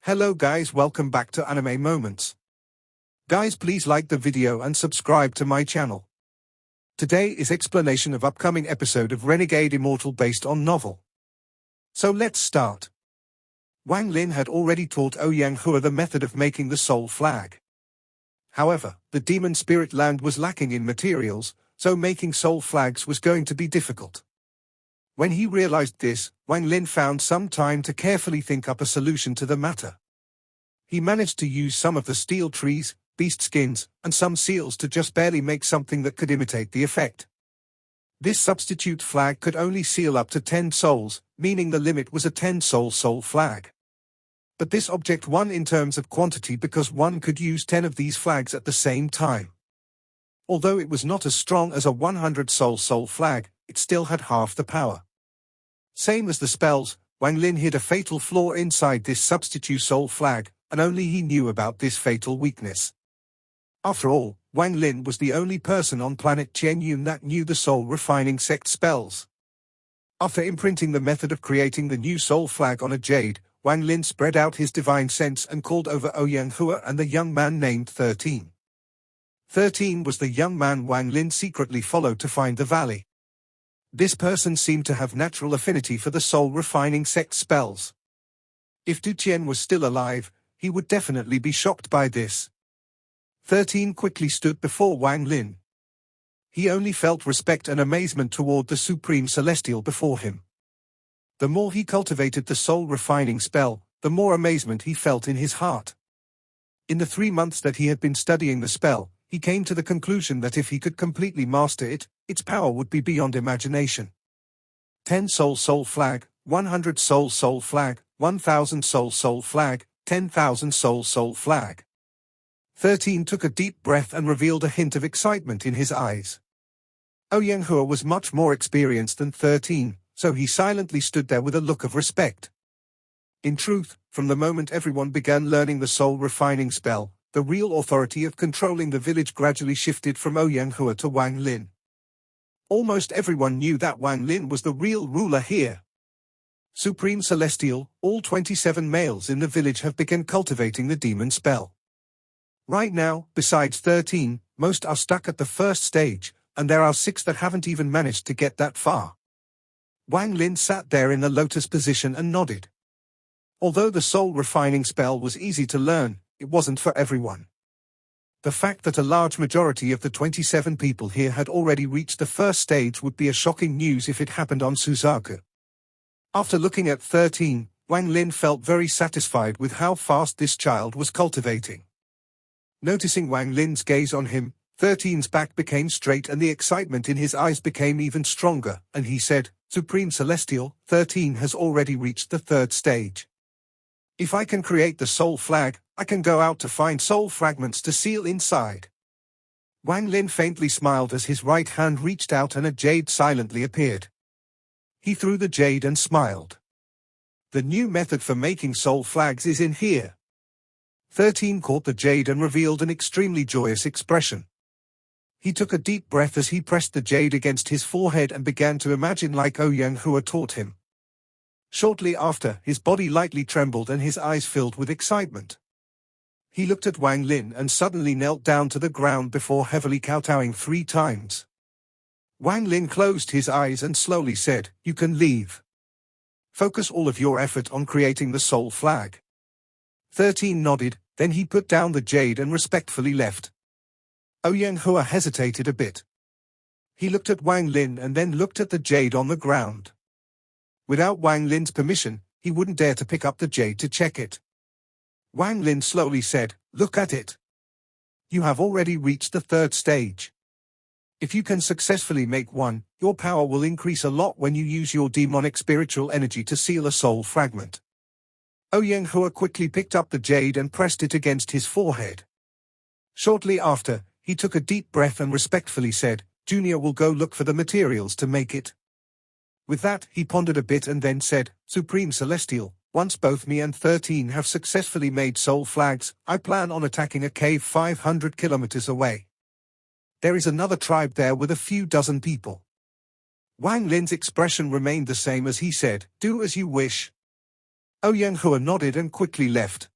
Hello guys, welcome back to Anime Moments. Guys, please like the video and subscribe to my channel. Today is explanation of upcoming episode of Renegade Immortal based on novel. So let's start. Wang Lin had already taught Ouyang Hua the method of making the soul flag. However, the demon spirit land was lacking in materials, so making soul flags was going to be difficult. When he realized this, Wang Lin found some time to carefully think up a solution to the matter. He managed to use some of the steel trees, beast skins, and some seals to just barely make something that could imitate the effect. This substitute flag could only seal up to 10 souls, meaning the limit was a 10-soul flag. But this object won in terms of quantity because one could use 10 of these flags at the same time. Although it was not as strong as a 100-soul flag, it still had half the power. Same as the spells, Wang Lin hid a fatal flaw inside this substitute soul flag, and only he knew about this fatal weakness. After all, Wang Lin was the only person on planet Qianyun that knew the soul refining sect spells. After imprinting the method of creating the new soul flag on a jade, Wang Lin spread out his divine sense and called over Ouyang Hua and the young man named 13. 13 was the young man Wang Lin secretly followed to find the valley. This person seemed to have natural affinity for the soul-refining sect spells. If Du Qian was still alive, he would definitely be shocked by this. 13 quickly stood before Wang Lin. He only felt respect and amazement toward the Supreme Celestial before him. The more he cultivated the soul-refining spell, the more amazement he felt in his heart. In the 3 months that he had been studying the spell, he came to the conclusion that if he could completely master it, its power would be beyond imagination. 10 soul flag, 100 soul flag, 1000 soul flag, 10,000 soul flag. 13 took a deep breath and revealed a hint of excitement in his eyes. Ouyang Hua was much more experienced than 13, so he silently stood there with a look of respect. In truth, from the moment everyone began learning the soul refining spell, the real authority of controlling the village gradually shifted from Ouyang Hua to Wang Lin. Almost everyone knew that Wang Lin was the real ruler here. Supreme Celestial, all 27 males in the village have begun cultivating the demon spell. Right now, besides 13, most are stuck at the first stage, and there are 6 that haven't even managed to get that far. Wang Lin sat there in the lotus position and nodded. Although the soul refining spell was easy to learn, it wasn't for everyone. The fact that a large majority of the 27 people here had already reached the first stage would be a shocking news if it happened on Suzaku. After looking at 13, Wang Lin felt very satisfied with how fast this child was cultivating. Noticing Wang Lin's gaze on him, 13's back became straight and the excitement in his eyes became even stronger, and he said, "Supreme Celestial, 13 has already reached the 3rd stage. If I can create the soul flag, I can go out to find soul fragments to seal inside." Wang Lin faintly smiled as his right hand reached out and a jade silently appeared. He threw the jade and smiled. The new method for making soul flags is in here. 13 caught the jade and revealed an extremely joyous expression. He took a deep breath as he pressed the jade against his forehead and began to imagine like Ouyang Hua taught him. Shortly after, his body lightly trembled and his eyes filled with excitement. He looked at Wang Lin and suddenly knelt down to the ground before heavily kowtowing 3 times. Wang Lin closed his eyes and slowly said, "You can leave. Focus all of your effort on creating the soul flag." 13 nodded, then he put down the jade and respectfully left. Ouyang Hua hesitated a bit. He looked at Wang Lin and then looked at the jade on the ground. Without Wang Lin's permission, he wouldn't dare to pick up the jade to check it. Wang Lin slowly said, "Look at it. You have already reached the 3rd stage. If you can successfully make one, your power will increase a lot when you use your demonic spiritual energy to seal a soul fragment." Ouyang Hua quickly picked up the jade and pressed it against his forehead. Shortly after, he took a deep breath and respectfully said, "Junior will go look for the materials to make it." With that, he pondered a bit and then said, "Supreme Celestial, once both me and 13 have successfully made soul flags, I plan on attacking a cave 500 kilometers away. There is another tribe there with a few dozen people." Wang Lin's expression remained the same as he said, "Do as you wish." Ouyang Hua nodded and quickly left.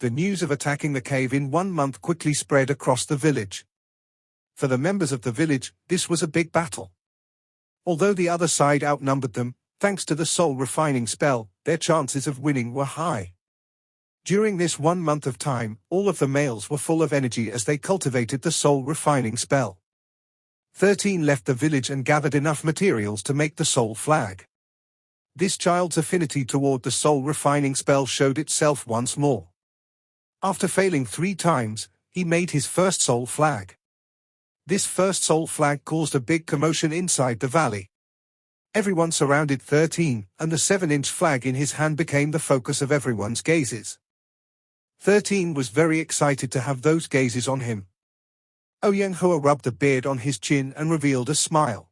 The news of attacking the cave in 1 month quickly spread across the village. For the members of the village, this was a big battle. Although the other side outnumbered them, thanks to the soul refining spell, their chances of winning were high. During this 1 month of time, all of the males were full of energy as they cultivated the soul refining spell. 13 left the village and gathered enough materials to make the soul flag. This child's affinity toward the soul refining spell showed itself once more. After failing 3 times, he made his first soul flag. This first soul flag caused a big commotion inside the valley. Everyone surrounded 13, and the 7-inch flag in his hand became the focus of everyone's gazes. 13 was very excited to have those gazes on him. Oyenghua rubbed the beard on his chin and revealed a smile.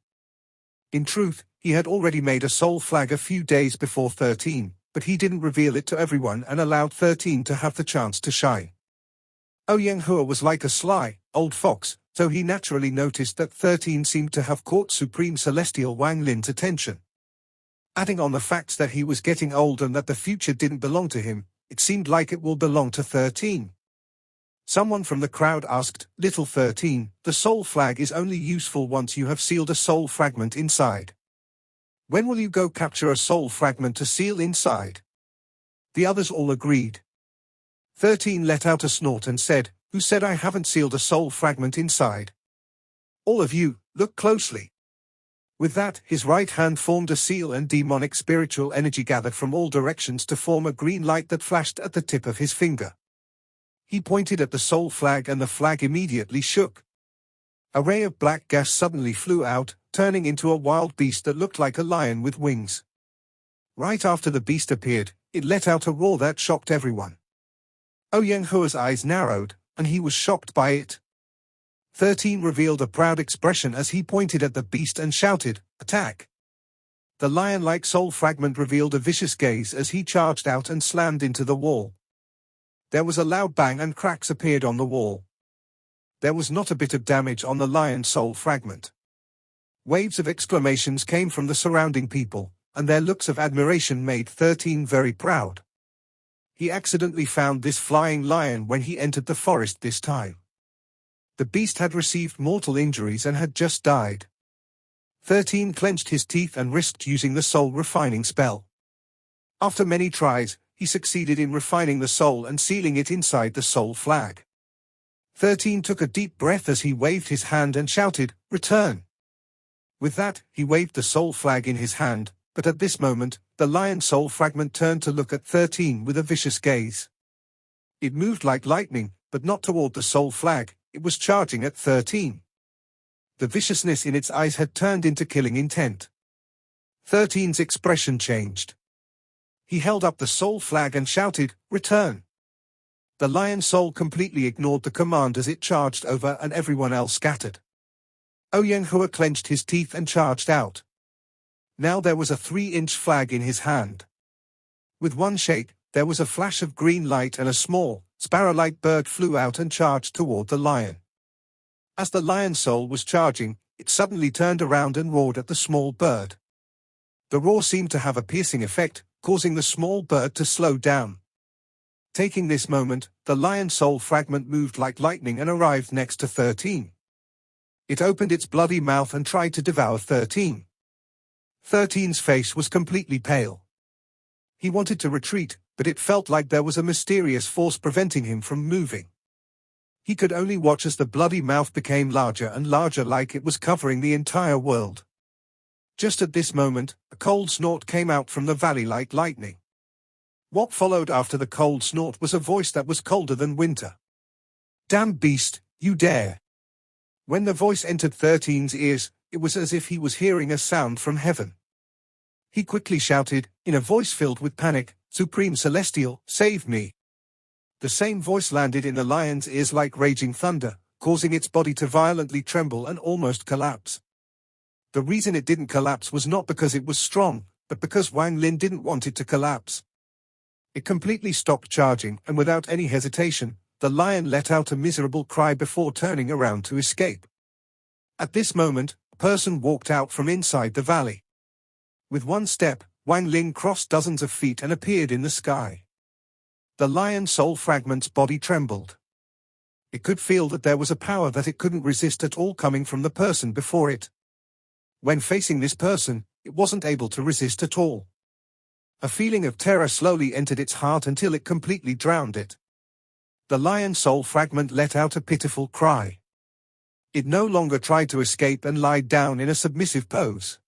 In truth, he had already made a soul flag a few days before 13, but he didn't reveal it to everyone and allowed 13 to have the chance to shine. Oyenghua was like a sly, old fox, so he naturally noticed that 13 seemed to have caught Supreme Celestial Wang Lin's attention. Adding on the facts that he was getting old and that the future didn't belong to him, it seemed like it will belong to 13. Someone from the crowd asked, "Little 13, the soul flag is only useful once you have sealed a soul fragment inside. When will you go capture a soul fragment to seal inside?" The others all agreed. 13 let out a snort and said, "Who said I haven't sealed a soul fragment inside? All of you, look closely." With that, his right hand formed a seal and demonic spiritual energy gathered from all directions to form a green light that flashed at the tip of his finger. He pointed at the soul flag and the flag immediately shook. A ray of black gas suddenly flew out, turning into a wild beast that looked like a lion with wings. Right after the beast appeared, it let out a roar that shocked everyone. Oyenghua's eyes narrowed, and he was shocked by it. 13 revealed a proud expression as he pointed at the beast and shouted, "Attack!" The lion-like soul fragment revealed a vicious gaze as he charged out and slammed into the wall. There was a loud bang and cracks appeared on the wall. There was not a bit of damage on the lion soul fragment. Waves of exclamations came from the surrounding people, and their looks of admiration made 13 very proud. He accidentally found this flying lion when he entered the forest this time. The beast had received mortal injuries and had just died. 13 clenched his teeth and risked using the soul refining spell. After many tries, he succeeded in refining the soul and sealing it inside the soul flag. 13 took a deep breath as he waved his hand and shouted, "Return!" With that, he waved the soul flag in his hand, but at this moment, the lion soul fragment turned to look at 13 with a vicious gaze. It moved like lightning, but not toward the soul flag, it was charging at 13. The viciousness in its eyes had turned into killing intent. 13's expression changed. He held up the soul flag and shouted, "Return!" The lion soul completely ignored the command as it charged over and everyone else scattered. Oyenghua clenched his teeth and charged out. Now there was a 3-inch flag in his hand. With one shake, there was a flash of green light and a small, sparrow-like bird flew out and charged toward the lion. As the lion soul was charging, it suddenly turned around and roared at the small bird. The roar seemed to have a piercing effect, causing the small bird to slow down. Taking this moment, the lion soul fragment moved like lightning and arrived next to 13. It opened its bloody mouth and tried to devour 13. 13's face was completely pale. He wanted to retreat, but it felt like there was a mysterious force preventing him from moving. He could only watch as the bloody mouth became larger and larger like it was covering the entire world. Just at this moment, a cold snort came out from the valley like lightning. What followed after the cold snort was a voice that was colder than winter. "Damn beast, you dare!" When the voice entered 13's ears, it was as if he was hearing a sound from heaven. He quickly shouted, in a voice filled with panic, "Supreme Celestial, save me!" The same voice landed in the lion's ears like raging thunder, causing its body to violently tremble and almost collapse. The reason it didn't collapse was not because it was strong, but because Wang Lin didn't want it to collapse. It completely stopped charging, and without any hesitation, the lion let out a miserable cry before turning around to escape. At this moment, a person walked out from inside the valley. With one step, Wang Lin crossed dozens of feet and appeared in the sky. The lion soul fragment's body trembled. It could feel that there was a power that it couldn't resist at all coming from the person before it. When facing this person, it wasn't able to resist at all. A feeling of terror slowly entered its heart until it completely drowned it. The lion soul fragment let out a pitiful cry. It no longer tried to escape and lied down in a submissive pose.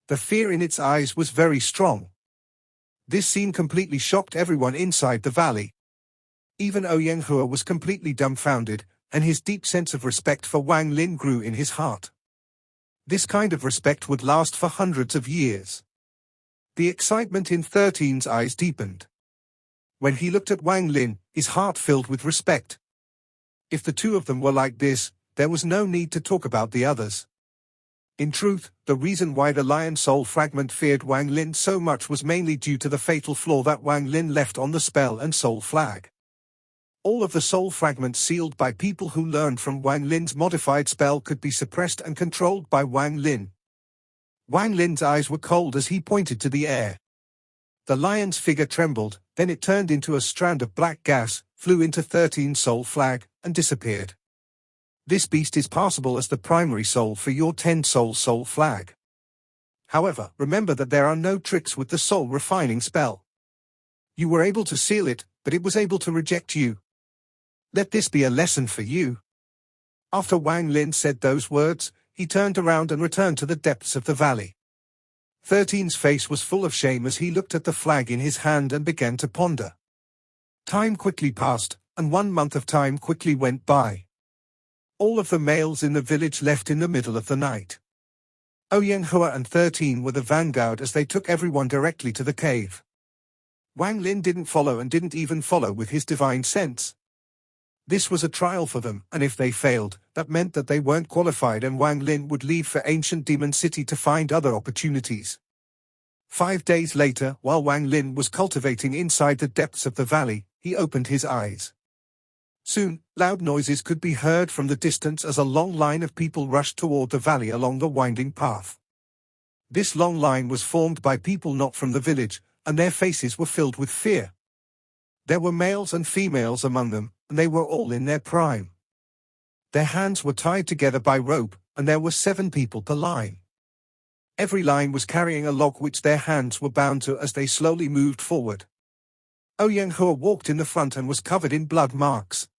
The fear in its eyes was very strong. This scene completely shocked everyone inside the valley. Even Ouyang Hua was completely dumbfounded, and his deep sense of respect for Wang Lin grew in his heart. This kind of respect would last for hundreds of years. The excitement in 13's eyes deepened. When he looked at Wang Lin, his heart filled with respect. If the two of them were like this, there was no need to talk about the others. In truth, the reason why the lion soul fragment feared Wang Lin so much was mainly due to the fatal flaw that Wang Lin left on the spell and soul flag. All of the soul fragments sealed by people who learned from Wang Lin's modified spell could be suppressed and controlled by Wang Lin. Wang Lin's eyes were cold as he pointed to the air. The lion's figure trembled, then it turned into a strand of black gas, flew into 13's soul flag, and disappeared. This beast is passable as the primary soul for your 10-soul soul flag. However, remember that there are no tricks with the soul refining spell. You were able to seal it, but it was able to reject you. Let this be a lesson for you. After Wang Lin said those words, he turned around and returned to the depths of the valley. 13's face was full of shame as he looked at the flag in his hand and began to ponder. Time quickly passed, and 1 month of time quickly went by. All of the males in the village left in the middle of the night. Ouyang Hua and 13 were the vanguard as they took everyone directly to the cave. Wang Lin didn't follow and didn't even follow with his divine sense. This was a trial for them, and if they failed, that meant that they weren't qualified and Wang Lin would leave for ancient Demon City to find other opportunities. 5 days later, while Wang Lin was cultivating inside the depths of the valley, he opened his eyes. Soon, loud noises could be heard from the distance as a long line of people rushed toward the valley along the winding path. This long line was formed by people not from the village, and their faces were filled with fear. There were males and females among them, and they were all in their prime. Their hands were tied together by rope, and there were 7 people per line. Every line was carrying a log which their hands were bound to as they slowly moved forward. Ouyang Hua walked in the front and was covered in blood marks.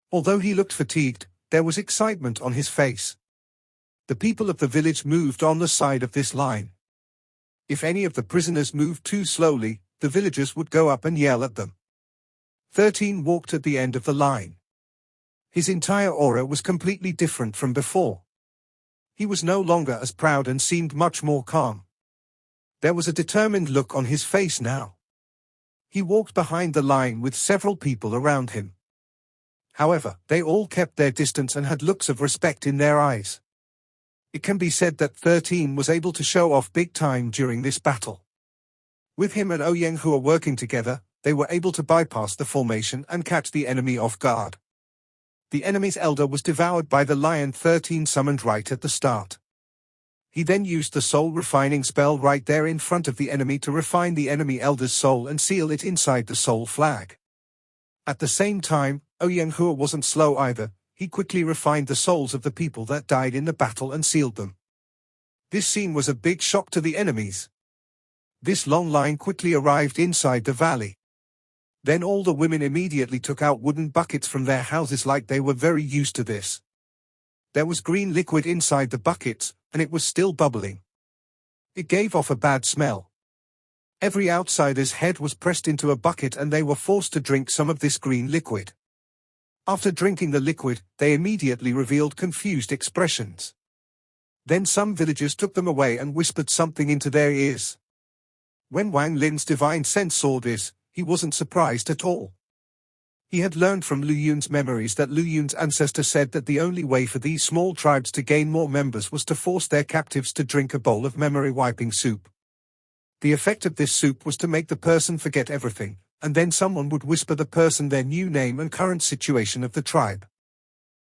Although he looked fatigued, there was excitement on his face. The people of the village moved on the side of this line. If any of the prisoners moved too slowly, the villagers would go up and yell at them. 13 walked at the end of the line. His entire aura was completely different from before. He was no longer as proud and seemed much more calm. There was a determined look on his face now. He walked behind the line with several people around him. However, they all kept their distance and had looks of respect in their eyes. It can be said that 13 was able to show off big time during this battle. With him and Ouyang Hua working together, they were able to bypass the formation and catch the enemy off guard. The enemy's elder was devoured by the lion 13 summoned right at the start. He then used the soul refining spell right there in front of the enemy to refine the enemy elder's soul and seal it inside the soul flag. At the same time, Ouyang Hua wasn't slow either. He quickly refined the souls of the people that died in the battle and sealed them. This scene was a big shock to the enemies. This long line quickly arrived inside the valley. Then all the women immediately took out wooden buckets from their houses like they were very used to this. There was green liquid inside the buckets, and it was still bubbling. It gave off a bad smell. Every outsider's head was pressed into a bucket and they were forced to drink some of this green liquid. After drinking the liquid, they immediately revealed confused expressions. Then some villagers took them away and whispered something into their ears. When Wang Lin's divine sense saw this, he wasn't surprised at all. He had learned from Lu Yun's memories that Lu Yun's ancestor said that the only way for these small tribes to gain more members was to force their captives to drink a bowl of memory-wiping soup. The effect of this soup was to make the person forget everything, and then someone would whisper the person their new name and current situation of the tribe.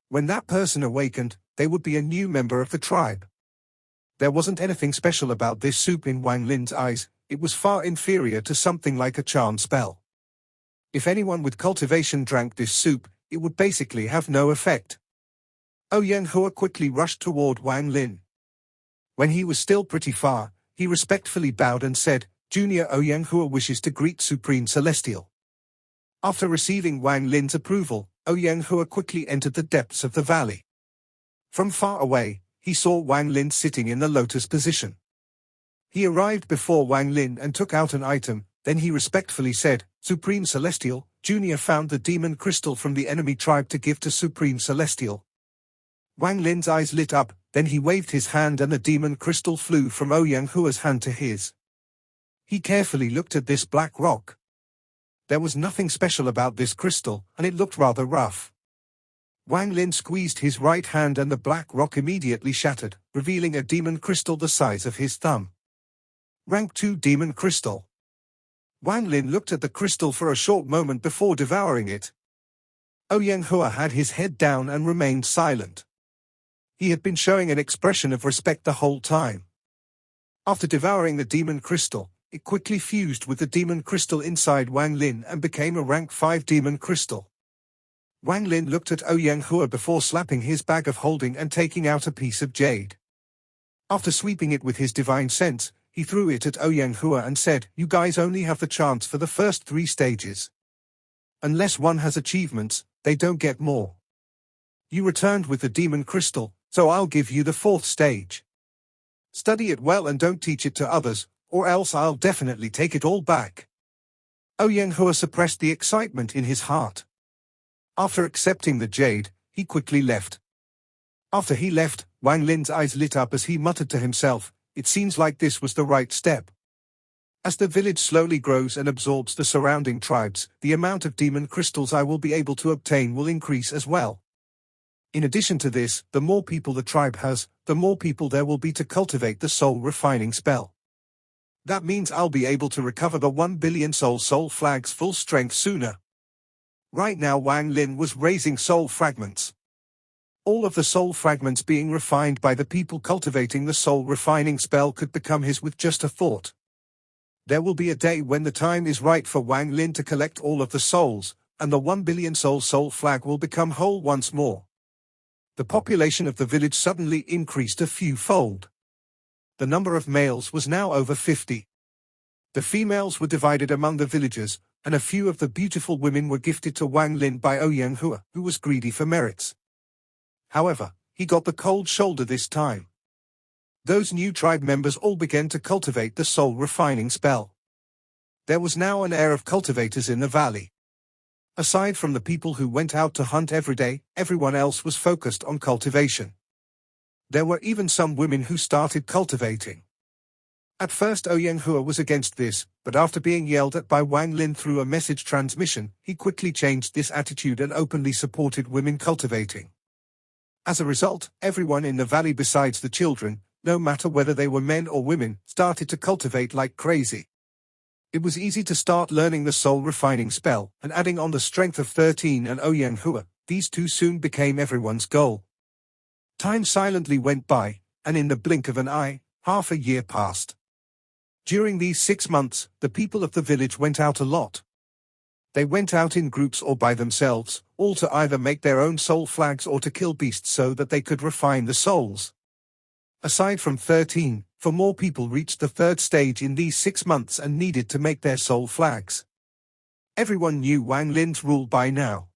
When that person awakened, they would be a new member of the tribe. There wasn't anything special about this soup in Wang Lin's eyes. It was far inferior to something like a charm spell. If anyone with cultivation drank this soup, it would basically have no effect. Ouyang Hua quickly rushed toward Wang Lin. When he was still pretty far, he respectfully bowed and said, "Junior Ouyang Hua wishes to greet Supreme Celestial." After receiving Wang Lin's approval, Ouyang Hua quickly entered the depths of the valley. From far away, he saw Wang Lin sitting in the lotus position. He arrived before Wang Lin and took out an item, then he respectfully said, "Supreme Celestial, Junior found the demon crystal from the enemy tribe to give to Supreme Celestial." Wang Lin's eyes lit up, then he waved his hand and the demon crystal flew from Ouyang Hua's hand to his. He carefully looked at this black rock. There was nothing special about this crystal, and it looked rather rough. Wang Lin squeezed his right hand and the black rock immediately shattered, revealing a demon crystal the size of his thumb. Rank 2 Demon Crystal. Wang Lin looked at the crystal for a short moment before devouring it. Ouyang Hua had his head down and remained silent. He had been showing an expression of respect the whole time. After devouring the demon crystal, it quickly fused with the demon crystal inside Wang Lin and became a rank 5 demon crystal. Wang Lin looked at Ouyang Hua before slapping his bag of holding and taking out a piece of jade. After sweeping it with his divine sense, he threw it at Ouyang Hua and said, "You guys only have the chance for the first 3 stages. Unless one has achievements, they don't get more. You returned with the demon crystal, so I'll give you the 4th stage. Study it well and don't teach it to others, or else I'll definitely take it all back." Ouyang Hua suppressed the excitement in his heart. After accepting the jade, he quickly left. After he left, Wang Lin's eyes lit up as he muttered to himself, "It seems like this was the right step." As the village slowly grows and absorbs the surrounding tribes, the amount of demon crystals I will be able to obtain will increase as well. In addition to this, the more people the tribe has, the more people there will be to cultivate the soul refining spell. That means I'll be able to recover the 1 billion soul flags full strength sooner. Right now Wang Lin was raising soul fragments. All of the soul fragments being refined by the people cultivating the soul refining spell could become his with just a thought. There will be a day when the time is right for Wang Lin to collect all of the souls, and the 1 billion soul flag will become whole once more. The population of the village suddenly increased a few-fold. The number of males was now over 50. The females were divided among the villagers, and a few of the beautiful women were gifted to Wang Lin by Ouyang Hua, who was greedy for merits. However, he got the cold shoulder this time. Those new tribe members all began to cultivate the soul refining spell. There was now an air of cultivators in the valley. Aside from the people who went out to hunt every day, everyone else was focused on cultivation. There were even some women who started cultivating. At first Ouyang Hua was against this, but after being yelled at by Wang Lin through a message transmission, he quickly changed this attitude and openly supported women cultivating. As a result, everyone in the valley besides the children, no matter whether they were men or women, started to cultivate like crazy. It was easy to start learning the soul refining spell, and adding on the strength of 13 and Ouyang Hua, these two soon became everyone's goal. Time silently went by, and in the blink of an eye, half a year passed. During these 6 months, the people of the village went out a lot. They went out in groups or by themselves, all to either make their own soul flags or to kill beasts so that they could refine the souls. Aside from 13, for more people reached the 3rd stage in these 6 months and needed to make their soul flags. Everyone knew Wang Lin's rule by now.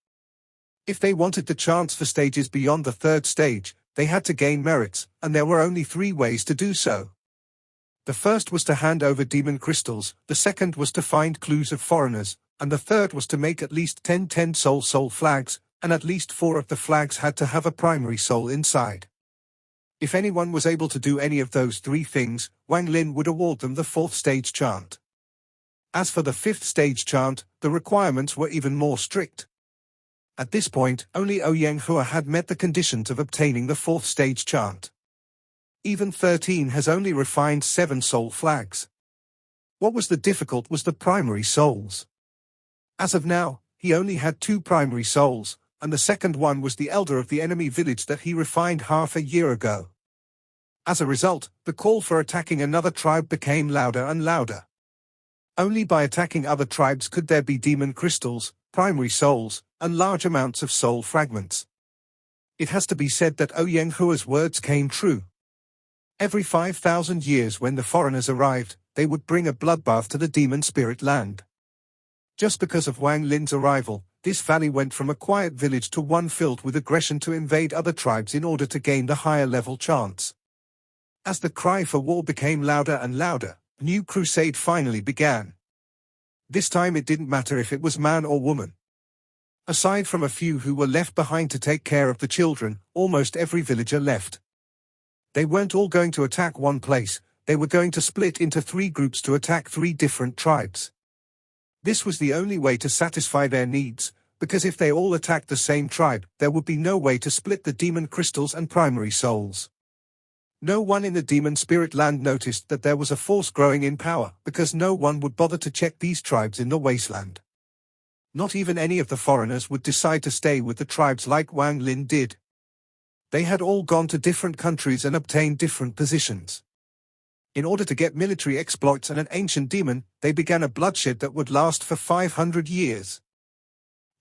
If they wanted the chance for stages beyond the 3rd stage, they had to gain merits, and there were only 3 ways to do so. The first was to hand over demon crystals, the second was to find clues of foreigners, and the third was to make at least 10 soul flags, and at least 4 of the flags had to have a primary soul inside. If anyone was able to do any of those 3 things, Wang Lin would award them the 4th stage chant. As for the 5th stage chant, the requirements were even more strict. At this point, only Ouyang Hua had met the conditions of obtaining the 4th stage chant. Even 13 has only refined 7 soul flags. What was the difficult was the primary souls. As of now, he only had 2 primary souls, and the second one was the elder of the enemy village that he refined half a year ago. As a result, the call for attacking another tribe became louder and louder. Only by attacking other tribes could there be demon crystals, primary souls, and large amounts of soul fragments. It has to be said that Ouyang Hua's words came true. Every 5,000 years when the foreigners arrived, they would bring a bloodbath to the demon spirit land. Just because of Wang Lin's arrival, this valley went from a quiet village to one filled with aggression to invade other tribes in order to gain the higher level chants. As the cry for war became louder and louder, a new crusade finally began. This time it didn't matter if it was man or woman. Aside from a few who were left behind to take care of the children, almost every villager left. They weren't all going to attack one place, they were going to split into 3 groups to attack 3 different tribes. This was the only way to satisfy their needs, because if they all attacked the same tribe, there would be no way to split the demon crystals and primary souls. No one in the demon spirit land noticed that there was a force growing in power, because no one would bother to check these tribes in the wasteland. Not even any of the foreigners would decide to stay with the tribes like Wang Lin did. They had all gone to different countries and obtained different positions. In order to get military exploits and an ancient demon, they began a bloodshed that would last for 500 years.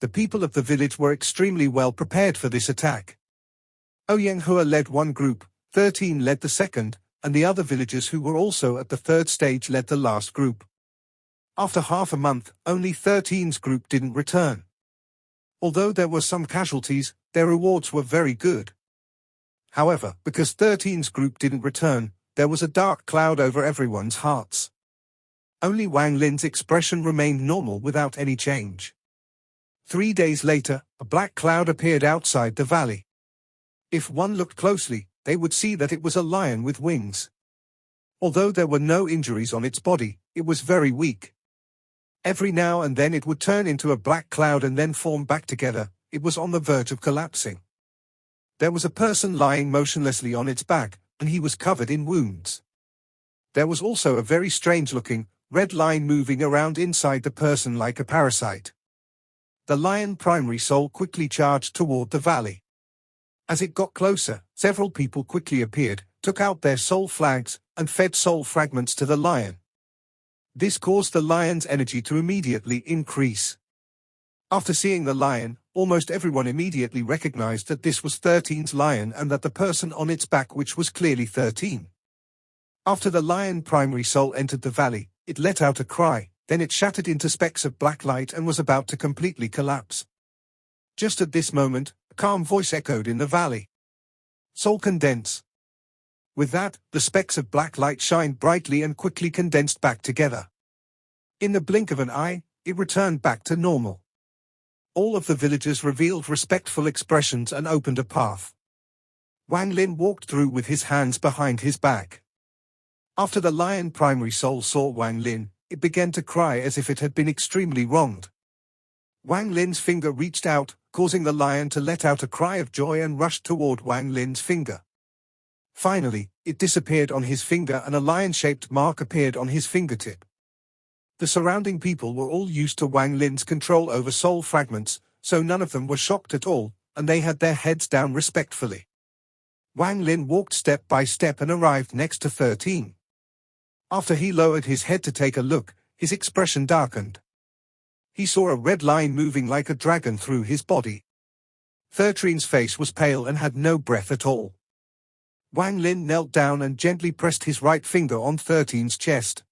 The people of the village were extremely well prepared for this attack. Ouyang Hua led one group, 13 led the second, and the other villagers who were also at the third stage led the last group. After half a month, only 13's group didn't return. Although there were some casualties, their rewards were very good. However, because 13's group didn't return, there was a dark cloud over everyone's hearts. Only Wang Lin's expression remained normal without any change. 3 days later, a black cloud appeared outside the valley. If one looked closely, they would see that it was a lion with wings. Although there were no injuries on its body, it was very weak. Every now and then it would turn into a black cloud and then form back together. It was on the verge of collapsing. There was a person lying motionlessly on its back, and he was covered in wounds. There was also a very strange-looking, red line moving around inside the person like a parasite. The lion primary soul quickly charged toward the valley. As it got closer, several people quickly appeared, took out their soul flags, and fed soul fragments to the lion. This caused the lion's energy to immediately increase. After seeing the lion, almost everyone immediately recognized that this was 13's lion and that the person on its back which was clearly 13. After the lion primary soul entered the valley, it let out a cry, then it shattered into specks of black light and was about to completely collapse. Just at this moment, a calm voice echoed in the valley. "Soul condense." With that, the specks of black light shined brightly and quickly condensed back together. In the blink of an eye, it returned back to normal. All of the villagers revealed respectful expressions and opened a path. Wang Lin walked through with his hands behind his back. After the lion primary soul saw Wang Lin, it began to cry as if it had been extremely wronged. Wang Lin's finger reached out, causing the lion to let out a cry of joy and rushed toward Wang Lin's finger. Finally, it disappeared on his finger and a lion-shaped mark appeared on his fingertip. The surrounding people were all used to Wang Lin's control over soul fragments, so none of them were shocked at all, and they had their heads down respectfully. Wang Lin walked step by step and arrived next to 13. After he lowered his head to take a look, his expression darkened. He saw a red line moving like a dragon through his body. 13's face was pale and had no breath at all. Wang Lin knelt down and gently pressed his right finger on 13's chest.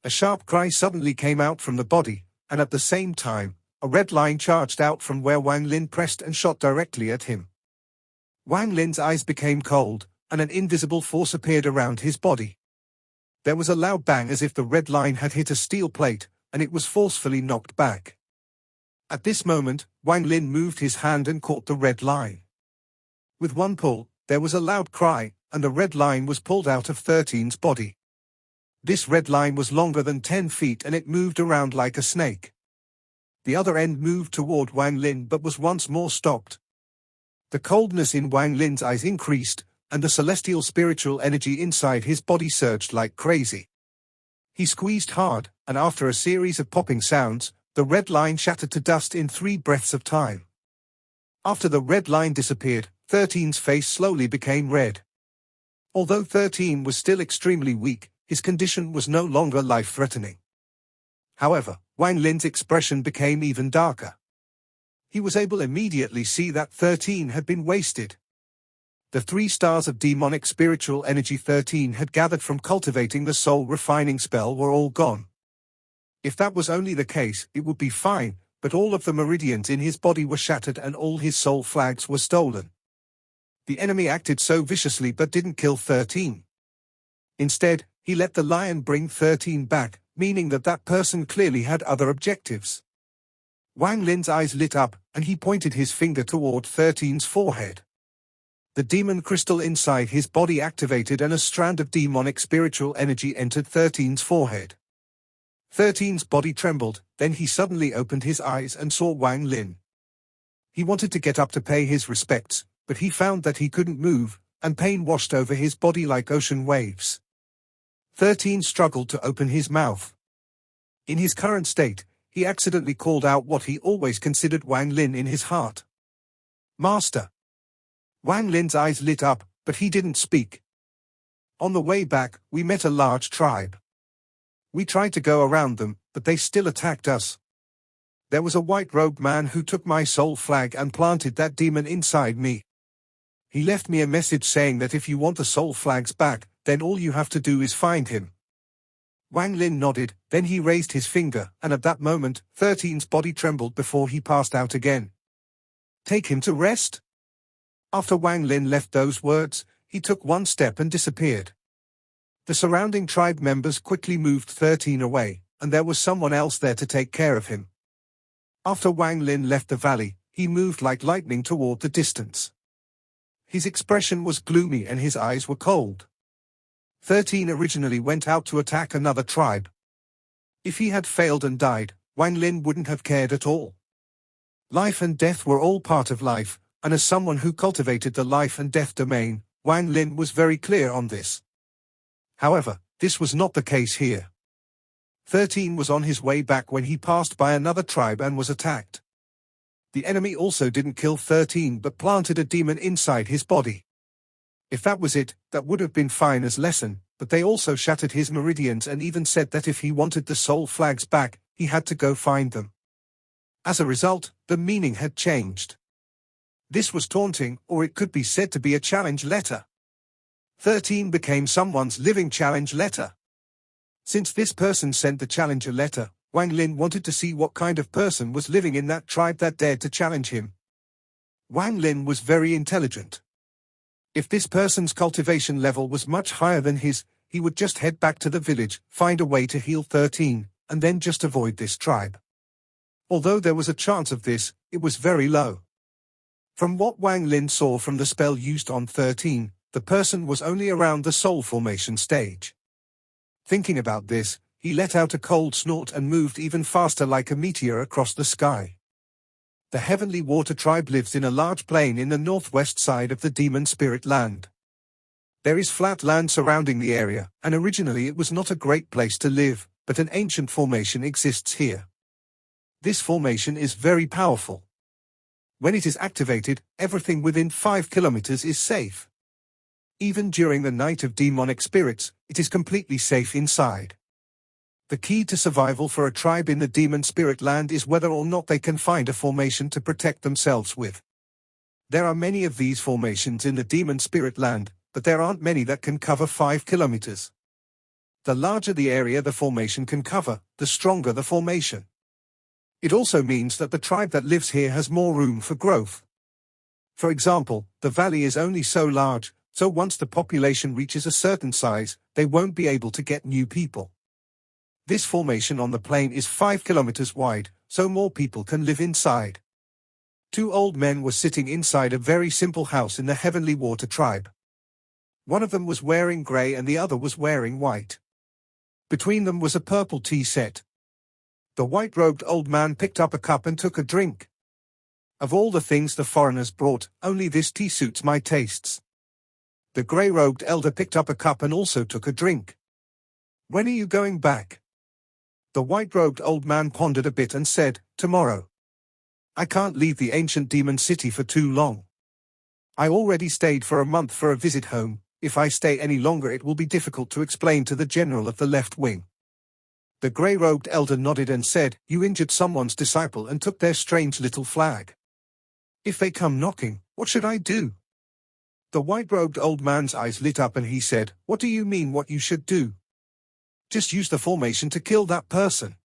A sharp cry suddenly came out from the body, and at the same time, a red line charged out from where Wang Lin pressed and shot directly at him. Wang Lin's eyes became cold, and an invisible force appeared around his body. There was a loud bang as if the red line had hit a steel plate, and it was forcefully knocked back. At this moment, Wang Lin moved his hand and caught the red line. With one pull, there was a loud cry, and the red line was pulled out of 13's body. This red line was longer than 10 feet and it moved around like a snake. The other end moved toward Wang Lin but was once more stopped. The coldness in Wang Lin's eyes increased, and the celestial spiritual energy inside his body surged like crazy. He squeezed hard, and after a series of popping sounds, the red line shattered to dust in 3 breaths of time. After the red line disappeared, 13's face slowly became red. Although 13 was still extremely weak, his condition was no longer life-threatening. However, Wang Lin's expression became even darker. He was able immediately see that 13 had been wasted. The 3 stars of demonic spiritual energy 13 had gathered from cultivating the soul refining spell were all gone. If that was only the case, it would be fine, but all of the meridians in his body were shattered and all his soul flags were stolen. The enemy acted so viciously but didn't kill 13. Instead, he let the lion bring 13 back, meaning that that person clearly had other objectives. Wang Lin's eyes lit up, and he pointed his finger toward 13's forehead. The demon crystal inside his body activated and a strand of demonic spiritual energy entered 13's forehead. 13's body trembled, then he suddenly opened his eyes and saw Wang Lin. He wanted to get up to pay his respects, but he found that he couldn't move, and pain washed over his body like ocean waves. 13 struggled to open his mouth. In his current state, he accidentally called out what he always considered Wang Lin in his heart. Master. Wang Lin's eyes lit up, but he didn't speak. On the way back, we met a large tribe. We tried to go around them, but they still attacked us. There was a white-robed man who took my soul flag and planted that demon inside me. He left me a message saying that if you want the soul flags back, then all you have to do is find him. Wang Lin nodded, then he raised his finger, and at that moment, 13's body trembled before he passed out again. Take him to rest? After Wang Lin left those words, he took one step and disappeared. The surrounding tribe members quickly moved 13 away, and there was someone else there to take care of him. After Wang Lin left the valley, he moved like lightning toward the distance. His expression was gloomy and his eyes were cold. 13 originally went out to attack another tribe. If he had failed and died, Wang Lin wouldn't have cared at all. Life and death were all part of life, and as someone who cultivated the life and death domain, Wang Lin was very clear on this. However, this was not the case here. 13 was on his way back when he passed by another tribe and was attacked. The enemy also didn't kill 13 but planted a demon inside his body. If that was it, that would have been fine as lesson, but they also shattered his meridians and even said that if he wanted the soul flags back, he had to go find them. As a result, the meaning had changed. This was taunting, or it could be said to be a challenge letter. 13 became someone's living challenge letter. Since this person sent the challenger letter, Wang Lin wanted to see what kind of person was living in that tribe that dared to challenge him. Wang Lin was very intelligent. If this person's cultivation level was much higher than his, he would just head back to the village, find a way to heal 13, and then just avoid this tribe. Although there was a chance of this, it was very low. From what Wang Lin saw from the spell used on 13, the person was only around the soul formation stage. Thinking about this, he let out a cold snort and moved even faster like a meteor across the sky. The Heavenly Water Tribe lives in a large plain in the northwest side of the Demon Spirit Land. There is flat land surrounding the area, and originally it was not a great place to live, but an ancient formation exists here. This formation is very powerful. When it is activated, everything within 5 kilometers is safe. Even during the night of demonic spirits, it is completely safe inside. The key to survival for a tribe in the Demon Spirit Land is whether or not they can find a formation to protect themselves with. There are many of these formations in the Demon Spirit Land, but there aren't many that can cover 5 kilometers. The larger the area the formation can cover, the stronger the formation. It also means that the tribe that lives here has more room for growth. For example, the valley is only so large, so once the population reaches a certain size, they won't be able to get new people. This formation on the plain is 5 kilometers wide, so more people can live inside. 2 old men were sitting inside a very simple house in the Heavenly Water Tribe. One of them was wearing grey and the other was wearing white. Between them was a purple tea set. The white-robed old man picked up a cup and took a drink. Of all the things the foreigners brought, only this tea suits my tastes. The grey-robed elder picked up a cup and also took a drink. When are you going back? The white-robed old man pondered a bit and said, tomorrow. I can't leave the ancient demon city for too long. I already stayed for a month for a visit home. If I stay any longer it will be difficult to explain to the general of the left wing. The grey-robed elder nodded and said, "You injured someone's disciple and took their strange little flag. If they come knocking, what should I do?" The white-robed old man's eyes lit up and he said, "What do you mean what you should do? Just use the formation to kill that person."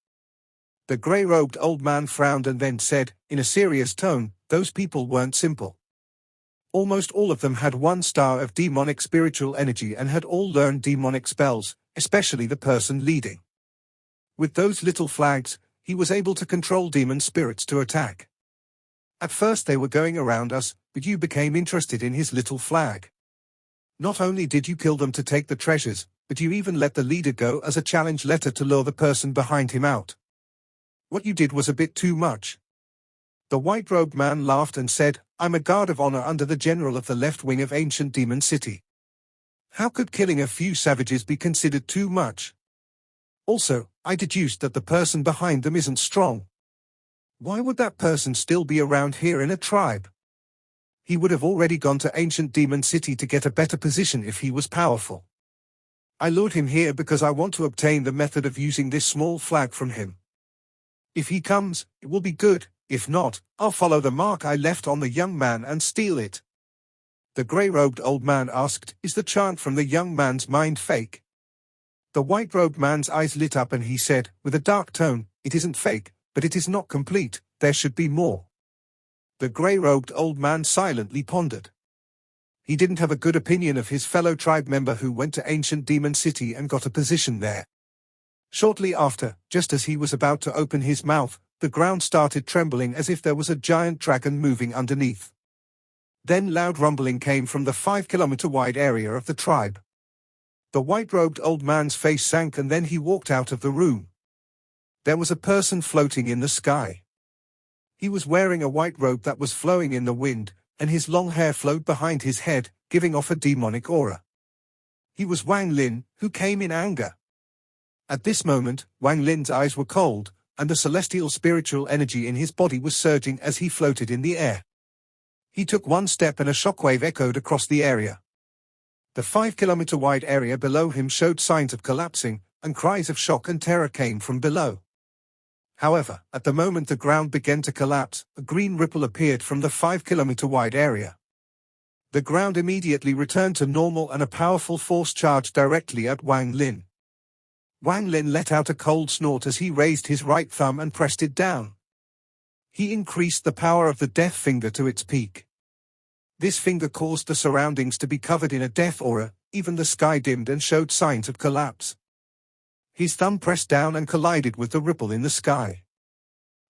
The grey-robed old man frowned and then said, in a serious tone, "Those people weren't simple. Almost all of them had 1 star of demonic spiritual energy and had all learned demonic spells, especially the person leading. With those little flags, he was able to control demon spirits to attack. At first they were going around us, but you became interested in his little flag. Not only did you kill them to take the treasures, but you even let the leader go as a challenge letter to lure the person behind him out. What you did was a bit too much." The white-robed man laughed and said, "I'm a guard of honor under the general of the left wing of ancient demon city. How could killing a few savages be considered too much? Also, I deduced that the person behind them isn't strong. Why would that person still be around here in a tribe? He would have already gone to ancient demon city to get a better position if he was powerful. I lured him here because I want to obtain the method of using this small flag from him. If he comes, it will be good. If not, I'll follow the mark I left on the young man and steal it." The grey-robed old man asked, "Is the chant from the young man's mind fake?" The white-robed man's eyes lit up and he said, with a dark tone, "It isn't fake, but it is not complete. There should be more." The grey-robed old man silently pondered. He didn't have a good opinion of his fellow tribe member who went to ancient demon city and got a position there. Shortly after, just as he was about to open his mouth, the ground started trembling as if there was a giant dragon moving underneath. Then loud rumbling came from the 5-kilometer-wide area of the tribe. The white-robed old man's face sank and then he walked out of the room. There was a person floating in the sky. He was wearing a white robe that was flowing in the wind, and his long hair flowed behind his head, giving off a demonic aura. He was Wang Lin, who came in anger. At this moment, Wang Lin's eyes were cold, and the celestial spiritual energy in his body was surging as he floated in the air. He took one step and a shockwave echoed across the area. The 5-kilometer-wide area below him showed signs of collapsing, and cries of shock and terror came from below. However, at the moment the ground began to collapse, a green ripple appeared from the 5-kilometer-wide area. The ground immediately returned to normal and a powerful force charged directly at Wang Lin. Wang Lin let out a cold snort as he raised his right thumb and pressed it down. He increased the power of the death finger to its peak. This finger caused the surroundings to be covered in a death aura, even the sky dimmed and showed signs of collapse. His thumb pressed down and collided with the ripple in the sky.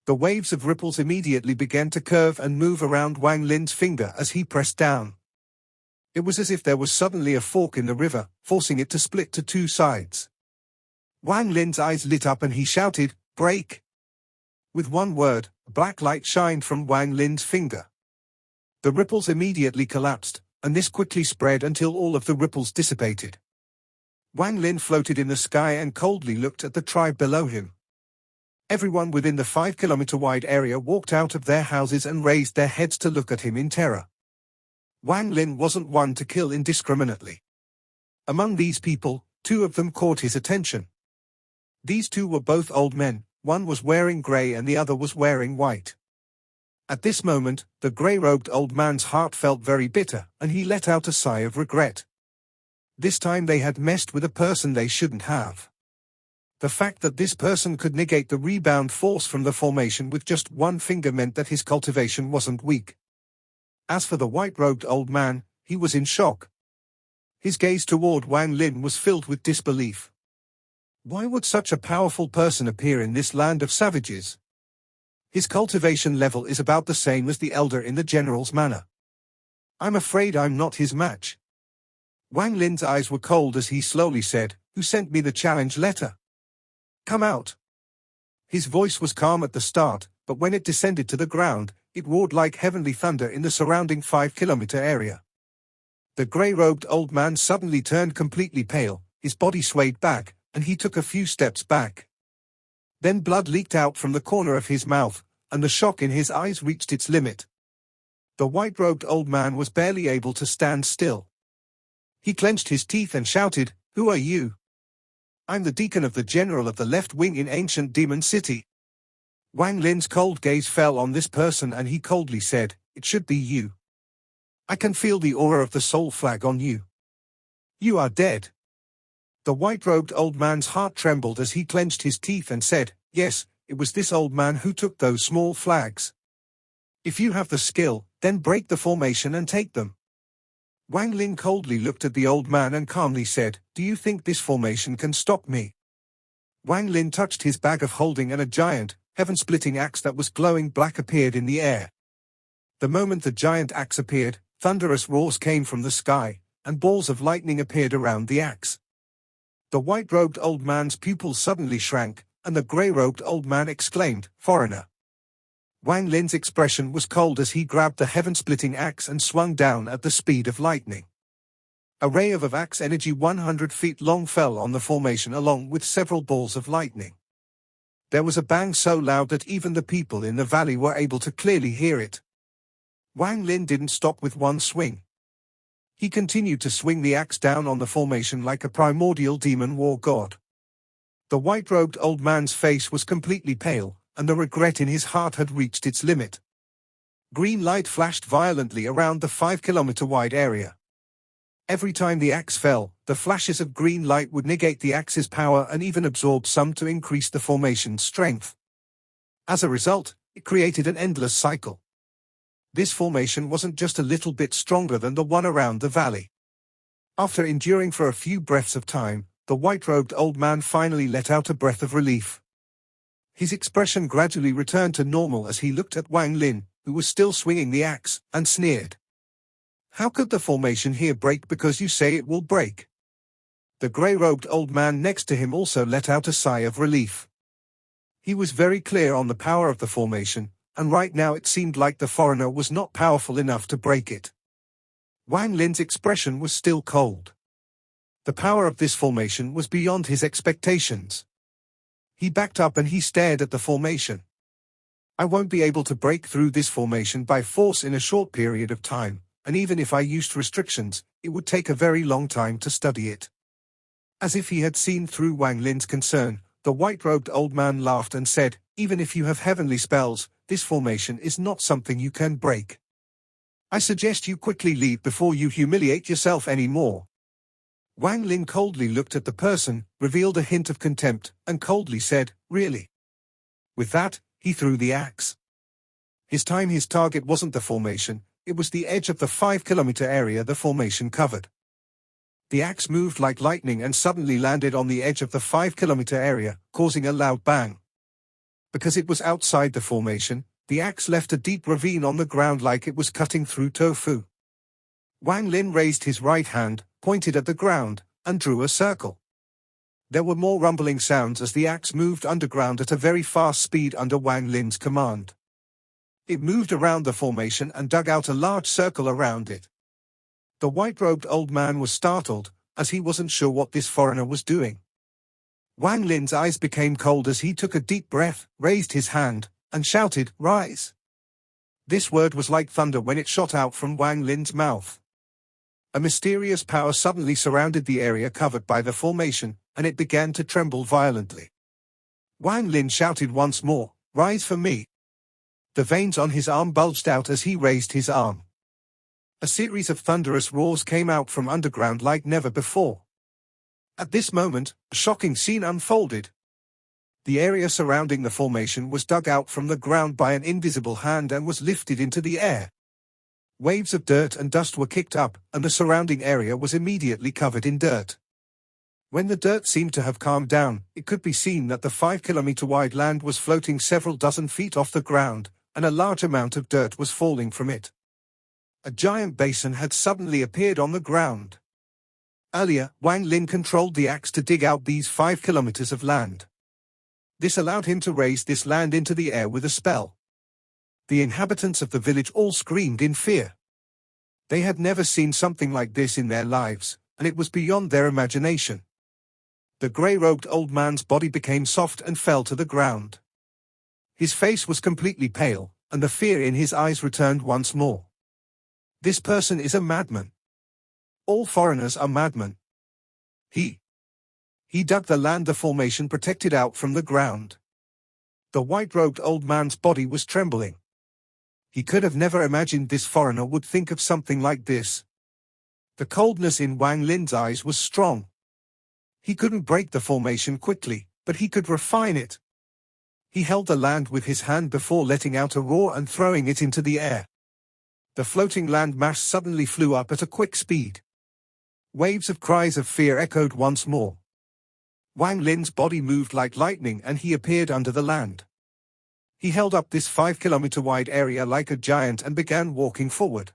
The waves of ripples immediately began to curve and move around Wang Lin's finger as he pressed down. It was as if there was suddenly a fork in the river, forcing it to split to 2 sides. Wang Lin's eyes lit up and he shouted, "Break!" With one word, a black light shined from Wang Lin's finger. The ripples immediately collapsed, and this quickly spread until all of the ripples dissipated. Wang Lin floated in the sky and coldly looked at the tribe below him. Everyone within the 5-kilometer-wide area walked out of their houses and raised their heads to look at him in terror. Wang Lin wasn't one to kill indiscriminately. Among these people, 2 of them caught his attention. These 2 were both old men, one was wearing grey and the other was wearing white. At this moment, the grey-robed old man's heart felt very bitter, and he let out a sigh of regret. This time they had messed with a person they shouldn't have. The fact that this person could negate the rebound force from the formation with just one finger meant that his cultivation wasn't weak. As for the white-robed old man, he was in shock. His gaze toward Wang Lin was filled with disbelief. Why would such a powerful person appear in this land of savages? His cultivation level is about the same as the elder in the general's manor. I'm afraid I'm not his match. Wang Lin's eyes were cold as he slowly said, "Who sent me the challenge letter? Come out." His voice was calm at the start, but when it descended to the ground, it roared like heavenly thunder in the surrounding 5-kilometer area. The grey-robed old man suddenly turned completely pale, his body swayed back, and he took a few steps back. Then blood leaked out from the corner of his mouth, and the shock in his eyes reached its limit. The white-robed old man was barely able to stand still. He clenched his teeth and shouted, "Who are you? I'm the deacon of the general of the left wing in ancient Demon City. Wang Lin's cold gaze fell on this person and he coldly said, "It should be you. I can feel the aura of the soul flag on you. You are dead." The white-robed old man's heart trembled as he clenched his teeth and said, "Yes, it was this old man who took those small flags. If you have the skill, then break the formation and take them." Wang Lin coldly looked at the old man and calmly said, "Do you think this formation can stop me?" Wang Lin touched his bag of holding and a giant, heaven-splitting axe that was glowing black appeared in the air. The moment the giant axe appeared, thunderous roars came from the sky, and balls of lightning appeared around the axe. The white-robed old man's pupils suddenly shrank, and the grey-robed old man exclaimed, "Foreigner." Wang Lin's expression was cold as he grabbed the heaven-splitting axe and swung down at the speed of lightning. A ray of axe energy 100 feet long fell on the formation along with several balls of lightning. There was a bang so loud that even the people in the valley were able to clearly hear it. Wang Lin didn't stop with one swing. He continued to swing the axe down on the formation like a primordial demon war god. The white-robed old man's face was completely pale, and the regret in his heart had reached its limit. Green light flashed violently around the 5-kilometer-wide area. Every time the axe fell, the flashes of green light would negate the axe's power and even absorb some to increase the formation's strength. As a result, it created an endless cycle. This formation wasn't just a little bit stronger than the one around the valley. After enduring for a few breaths of time, the white-robed old man finally let out a breath of relief. His expression gradually returned to normal as he looked at Wang Lin, who was still swinging the axe, and sneered. "How could the formation here break because you say it will break?" The grey-robed old man next to him also let out a sigh of relief. He was very clear on the power of the formation, and right now it seemed like the foreigner was not powerful enough to break it. Wang Lin's expression was still cold. The power of this formation was beyond his expectations. He backed up and he stared at the formation. "I won't be able to break through this formation by force in a short period of time, and even if I used restrictions, it would take a very long time to study it." As if he had seen through Wang Lin's concern, the white-robed old man laughed and said, "Even if you have heavenly spells, this formation is not something you can break. I suggest you quickly leave before you humiliate yourself any more." Wang Lin coldly looked at the person, revealed a hint of contempt, and coldly said, "Really?" With that, he threw the axe. His target wasn't the formation, it was the edge of the 5-kilometer area the formation covered. The axe moved like lightning and suddenly landed on the edge of the 5-kilometer area, causing a loud bang. Because it was outside the formation, the axe left a deep ravine on the ground like it was cutting through tofu. Wang Lin raised his right hand, pointed at the ground, and drew a circle. There were more rumbling sounds as the axe moved underground at a very fast speed under Wang Lin's command. It moved around the formation and dug out a large circle around it. The white-robed old man was startled, as he wasn't sure what this foreigner was doing. Wang Lin's eyes became cold as he took a deep breath, raised his hand, and shouted, "Rise!" This word was like thunder when it shot out from Wang Lin's mouth. A mysterious power suddenly surrounded the area covered by the formation, and it began to tremble violently. Wang Lin shouted once more, "Rise for me!" The veins on his arm bulged out as he raised his arm. A series of thunderous roars came out from underground like never before. At this moment, a shocking scene unfolded. The area surrounding the formation was dug out from the ground by an invisible hand and was lifted into the air. Waves of dirt and dust were kicked up, and the surrounding area was immediately covered in dirt. When the dirt seemed to have calmed down, it could be seen that the 5-kilometer-wide land was floating several dozen feet off the ground, and a large amount of dirt was falling from it. A giant basin had suddenly appeared on the ground. Earlier, Wang Lin controlled the axe to dig out these 5 kilometers of land. This allowed him to raise this land into the air with a spell. The inhabitants of the village all screamed in fear. They had never seen something like this in their lives, and it was beyond their imagination. The grey-robed old man's body became soft and fell to the ground. His face was completely pale, and the fear in his eyes returned once more. This person is a madman. All foreigners are madmen. He He dug the land the formation protected out from the ground. The white-robed old man's body was trembling. He could have never imagined this foreigner would think of something like this. The coldness in Wang Lin's eyes was strong. He couldn't break the formation quickly, but he could refine it. He held the land with his hand before letting out a roar and throwing it into the air. The floating land mass suddenly flew up at a quick speed. Waves of cries of fear echoed once more. Wang Lin's body moved like lightning and he appeared under the land. He held up this 5-kilometer-wide area like a giant and began walking forward.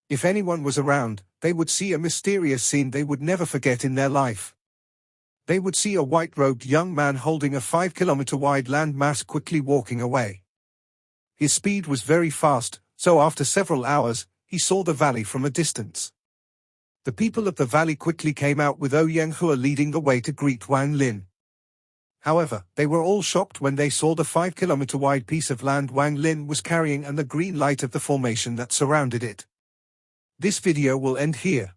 If anyone was around, they would see a mysterious scene they would never forget in their life. They would see a white-robed young man holding a 5-kilometer-wide land mass quickly walking away. His speed was very fast, so after several hours, he saw the valley from a distance. The people of the valley quickly came out with Ouyang Hua leading the way to greet Wang Lin. However, they were all shocked when they saw the 5-kilometer-wide piece of land Wang Lin was carrying and the green light of the formation that surrounded it. This video will end here.